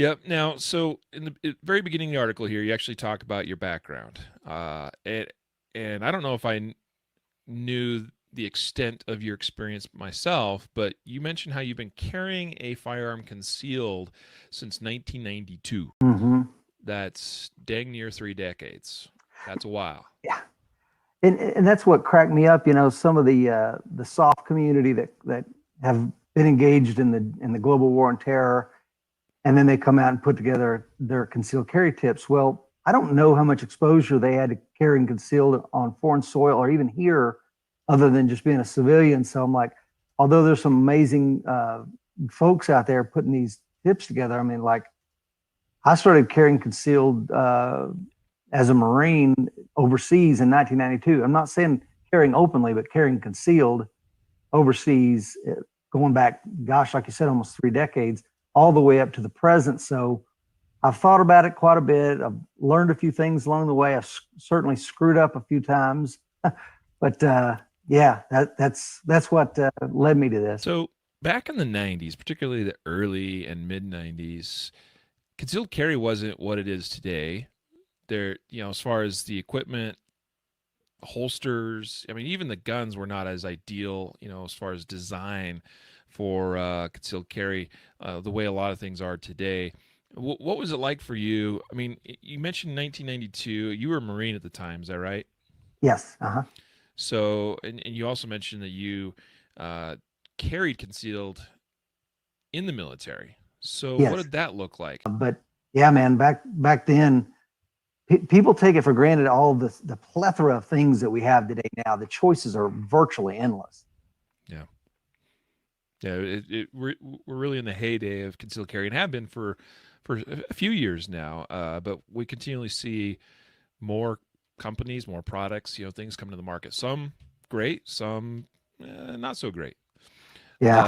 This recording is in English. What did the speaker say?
Yep. Now, so in the very beginning of the article here, you actually talk about your background, and I don't know if knew the extent of your experience myself, but you mentioned how you've been carrying a firearm concealed since 1992. Hmm. That's dang near 3 decades. That's a while. Yeah. And that's what cracked me up. You know, some of the soft community that have been engaged in the global war on terror, and then they come out and put together their concealed carry tips. Well, I don't know how much exposure they had to carrying concealed on foreign soil or even here, other than just being a civilian. So I'm like, although there's some amazing folks out there putting these tips together, I mean, like I started carrying concealed as a Marine overseas in 1992. I'm not saying carrying openly, but carrying concealed overseas, going back, gosh, like you said, almost 3 decades, all the way up to the present. So I've thought about it quite a bit. I've learned a few things along the way. I've certainly screwed up a few times, but yeah, that's what led me to this. So back in the 90s, particularly the early and mid 90s, concealed carry wasn't what it is today. There, as far as the equipment, holsters, I mean, even the guns were not as ideal, as far as design for concealed carry, the way a lot of things are today. What was it like for you? I mean, you mentioned 1992. You were a Marine at the time, is that right? Yes. Uh-huh. So, and you also mentioned that you uh, carried concealed in the military. So, what Yes. did that look like? But yeah, man, back then, people take it for granted all the plethora of things that we have today. Now the choices are virtually endless. Yeah, yeah. We're really in the heyday of concealed carry and have been for a few years now. But we continually see more companies, more products, things come to the market. Some great, some not so great. Yeah.